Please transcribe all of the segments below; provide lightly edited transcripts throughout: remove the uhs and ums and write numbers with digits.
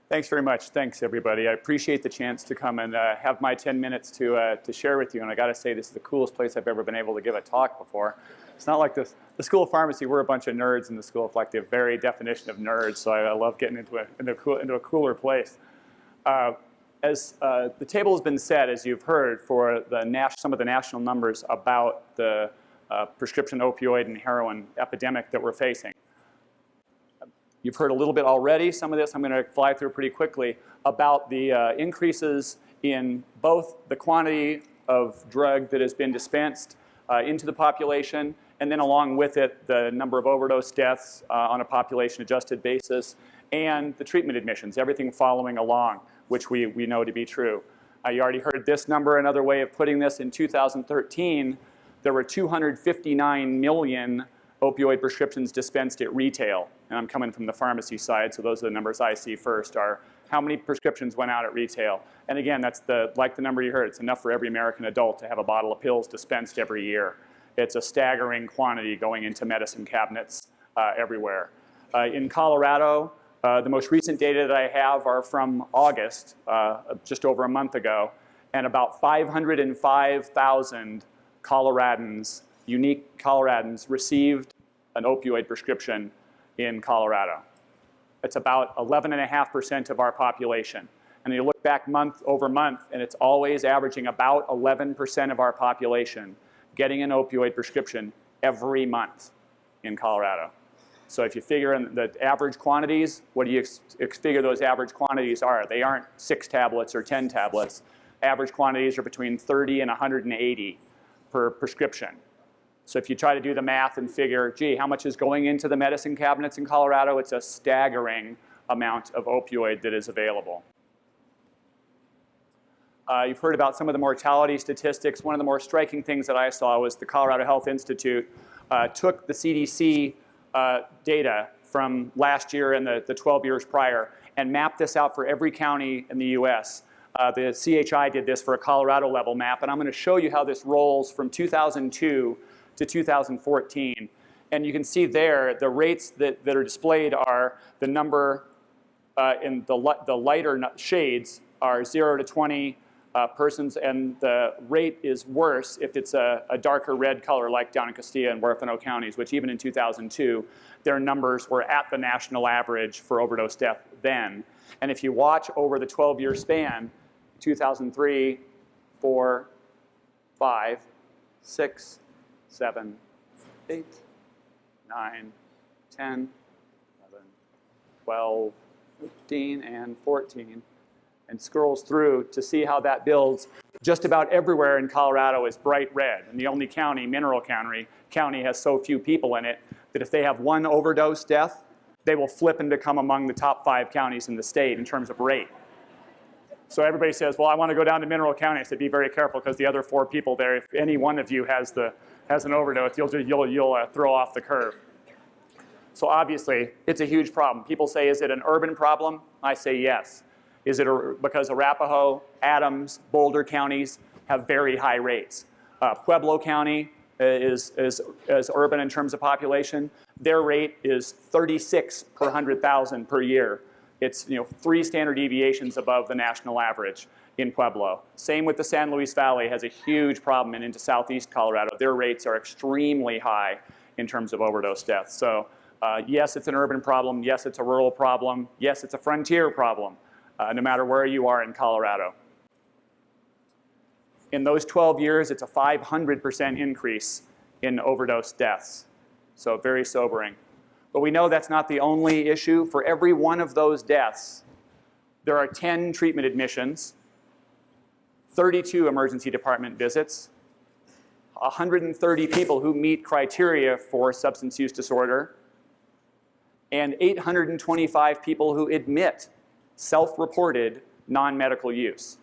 Thanks very much. Thanks, everybody. I appreciate the chance to come and have my 10 minutes to share with you. And I got to say, this is the coolest place I've ever been able to give a talk before. It's not like this. The School of Pharmacy, we're a bunch of nerds in the school, like the very definition of nerds. So I love getting into a cooler place. As the table has been set, as you've heard, for some of the national numbers about the prescription opioid and heroin epidemic that we're facing. You've heard a little bit already, some of this I'm going to fly through pretty quickly, about the increases in both the quantity of drug that has been dispensed into the population, and then along with it, the number of overdose deaths on a population-adjusted basis, and the treatment admissions, everything following along, which we know to be true. You already heard this number. Another way of putting this, in 2013, there were 259 million opioid prescriptions dispensed at retail. And I'm coming from the pharmacy side, so those are the numbers I see first, are how many prescriptions went out at retail. And again, that's like the number you heard. It's enough for every American adult to have a bottle of pills dispensed every year. It's a staggering quantity going into medicine cabinets everywhere. In Colorado, the most recent data that I have are from August, just over a month ago, and about 505,000 Coloradans, unique Coloradans, received an opioid prescription in Colorado. It's about 11.5% of our population. And you look back month over month, and it's always averaging about 11% of our population getting an opioid prescription every month in Colorado. So if you figure in the average quantities, what do you figure those average quantities are? They aren't 6 tablets or 10 tablets. Average quantities are between 30 and 180 per prescription. So if you try to do the math and figure, gee, how much is going into the medicine cabinets in Colorado? It's a staggering amount of opioid that is available. You've heard about some of the mortality statistics. One of the more striking things that I saw was the Colorado Health Institute took the CDC data from last year and the 12 years prior and mapped this out for every county in the US. The CHI did this for a Colorado level map, and I'm going to show you how this rolls from 2002 to 2014. And you can see there the rates that are displayed are the number in the lighter shades are 0 to 20 persons, and the rate is worse if it's a darker red color like down in Castilla and Huerfano counties, which even in 2002, their numbers were at the national average for overdose death then. And if you watch over the 12-year span, 2003, 4, 5, 6, 7, 8, 9, 10, 11, 12, 15, and 14, and scrolls through to see how that builds. Just about everywhere in Colorado is bright red, and the only county, Mineral County, has so few people in it that if they have one overdose death, they will flip and become among the top 5 counties in the state in terms of rate. So everybody says, well, I want to go down to Mineral County. I said, be very careful, because the other 4 people there, if any one of you has an overdose, you'll throw off the curve. So obviously, it's a huge problem. People say, is it an urban problem? I say yes. Is it because Arapahoe, Adams, Boulder counties have very high rates? Pueblo County is urban in terms of population. Their rate is 36 per 100,000 per year. It's 3 standard deviations above the national average in Pueblo. Same with the San Luis Valley, has a huge problem, and into southeast Colorado, their rates are extremely high in terms of overdose deaths. So yes, it's an urban problem. Yes, it's a rural problem. Yes, it's a frontier problem, no matter where you are in Colorado. In those 12 years, it's a 500% increase in overdose deaths. So very sobering. But we know that's not the only issue. For every one of those deaths, there are 10 treatment admissions, 32 emergency department visits, 130 people who meet criteria for substance use disorder, and 825 people who admit self-reported non-medical use.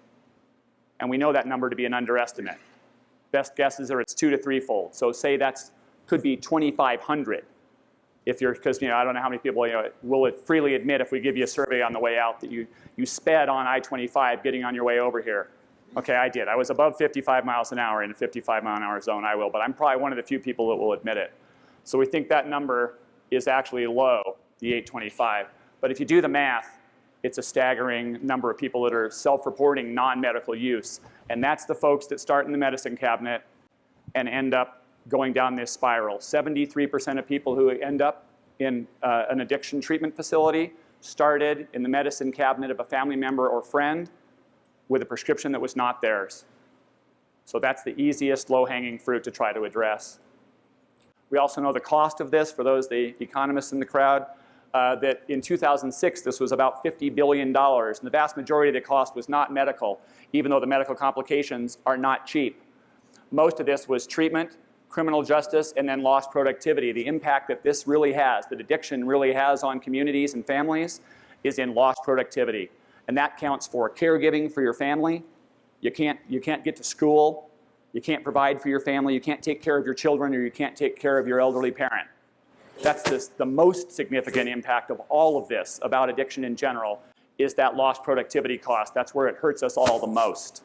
And we know that number to be an underestimate. Best guesses are it's 2- to 3-fold. So say that's could be 2,500. Because I don't know how many people will freely admit, if we give you a survey on the way out, that you sped on I-25 getting on your way over here. Okay, I did. I was above 55 miles an hour in a 55-mile-an-hour zone. I will, but I'm probably one of the few people that will admit it. So we think that number is actually low, the 825. But if you do the math, it's a staggering number of people that are self-reporting non-medical use. And that's the folks that start in the medicine cabinet and end up going down this spiral. 73% of people who end up in an addiction treatment facility started in the medicine cabinet of a family member or friend with a prescription that was not theirs. So that's the easiest low-hanging fruit to try to address. We also know the cost of this, for those the economists in the crowd, that in 2006 this was about $50 billion, and the vast majority of the cost was not medical, even though the medical complications are not cheap. Most of this was treatment, criminal justice, and then lost productivity. The impact that this really has, that addiction really has on communities and families, is in lost productivity. And that counts for caregiving for your family. You can't get to school. You can't provide for your family. You can't take care of your children, or you can't take care of your elderly parent. That's the most significant impact of all of this about addiction in general, is that lost productivity cost. That's where it hurts us all the most.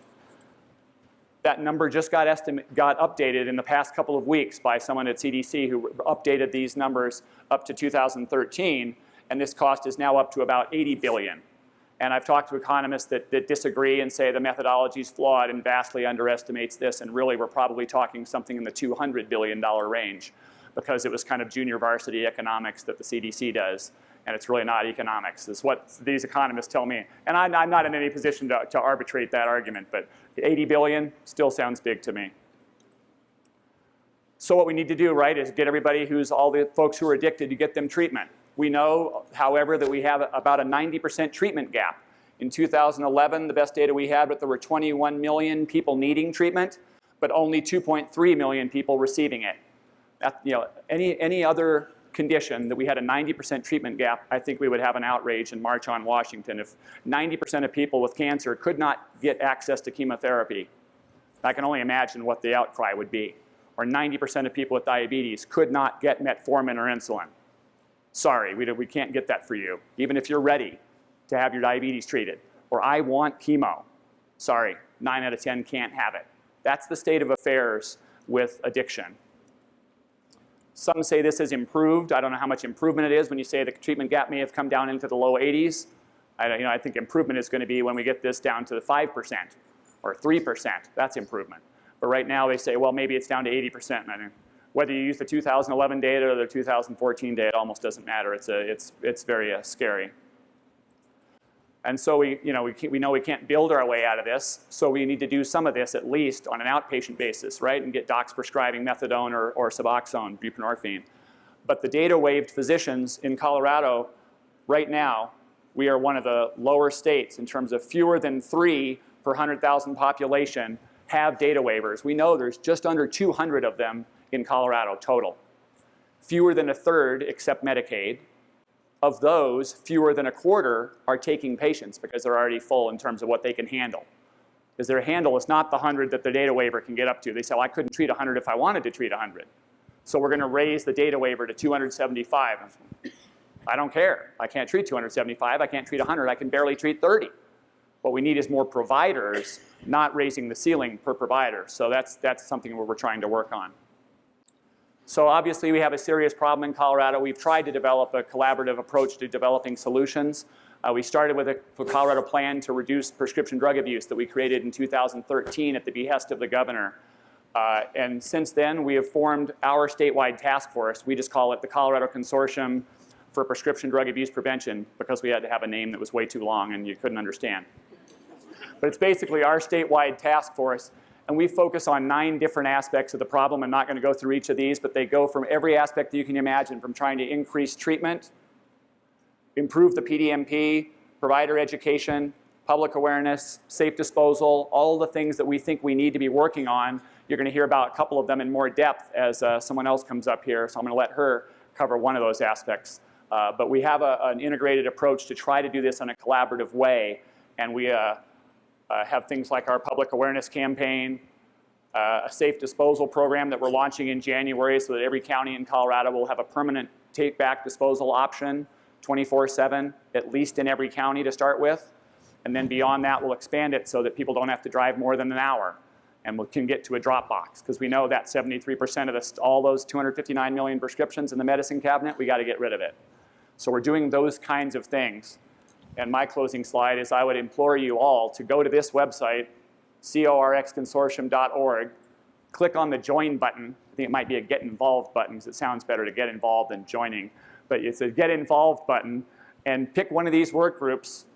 That number just got updated in the past couple of weeks by someone at CDC who updated these numbers up to 2013, and this cost is now up to about $80 billion. And I've talked to economists that disagree and say the methodology is flawed and vastly underestimates this, and really we're probably talking something in the $200 billion range, because it was kind of junior varsity economics that the CDC does, and it's really not economics. It's what these economists tell me. And I'm not in any position to arbitrate that argument, but 80 billion still sounds big to me. So what we need to do, right, is get everybody all the folks who are addicted, to get them treatment. We know, however, that we have about a 90% treatment gap. In 2011, the best data we had, but there were 21 million people needing treatment, but only 2.3 million people receiving it. Any other condition that we had a 90% treatment gap, I think we would have an outrage and march on Washington. If 90% of people with cancer could not get access to chemotherapy, I can only imagine what the outcry would be. Or 90% of people with diabetes could not get metformin or insulin. Sorry, we can't get that for you, even if you're ready to have your diabetes treated. Or I want chemo. Sorry, 9 out of 10 can't have it. That's the state of affairs with addiction. Some say this has improved. I don't know how much improvement it is when you say the treatment gap may have come down into the low 80s. I think improvement is going to be when we get this down to the 5% or 3%. That's improvement. But right now they say, well, maybe it's down to 80%. And whether you use the 2011 data or the 2014 data, it almost doesn't matter. It's very scary. And so we know we can't build our way out of this, so we need to do some of this at least on an outpatient basis, right? And get docs prescribing methadone or Suboxone, buprenorphine. But the data-waived physicians in Colorado, right now, we are one of the lower states in terms of fewer than 3 per 100,000 population have data waivers. We know there's just under 200 of them in Colorado total. Fewer than a third accept Medicaid. Of those, fewer than a quarter are taking patients because they're already full in terms of what they can handle. Because their handle is not the 100 that the data waiver can get up to. They say, well, I couldn't treat 100 if I wanted to treat 100. So we're going to raise the data waiver to 275. I don't care. I can't treat 275. I can't treat 100. I can barely treat 30. What we need is more providers, not raising the ceiling per provider. So that's something where we're trying to work on. So obviously we have a serious problem in Colorado. We've tried to develop a collaborative approach to developing solutions. We started with a Colorado plan to reduce prescription drug abuse that we created in 2013 at the behest of the governor. And since then, we have formed our statewide task force. We just call it the Colorado Consortium for Prescription Drug Abuse Prevention, because we had to have a name that was way too long and you couldn't understand. But it's basically our statewide task force. And we focus on 9 different aspects of the problem. I'm not going to go through each of these, but they go from every aspect that you can imagine, from trying to increase treatment, improve the PDMP, provider education, public awareness, safe disposal, all the things that we think we need to be working on. You're going to hear about a couple of them in more depth as someone else comes up here, so I'm going to let her cover one of those aspects. But we have an integrated approach to try to do this in a collaborative way, and we have things like our public awareness campaign, a safe disposal program that we're launching in January so that every county in Colorado will have a permanent take-back disposal option 24/7, at least in every county to start with. And then beyond that, we'll expand it so that people don't have to drive more than an hour and we can get to a drop box, because we know that 73% of all those 259 million prescriptions in the medicine cabinet, we got to get rid of it. So we're doing those kinds of things. And my closing slide is I would implore you all to go to this website, corxconsortium.org, click on the join button. I think it might be a get involved button because it sounds better to get involved than joining. But it's a get involved button, and pick one of these work groups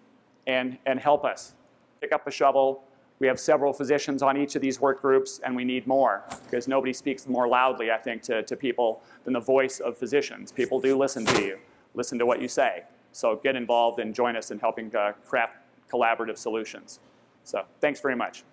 and help us. Pick up a shovel. We have several physicians on each of these work groups, and we need more because nobody speaks more loudly, I think, to people than the voice of physicians. People do listen to you, listen to what you say. So get involved and join us in helping craft collaborative solutions. So thanks very much.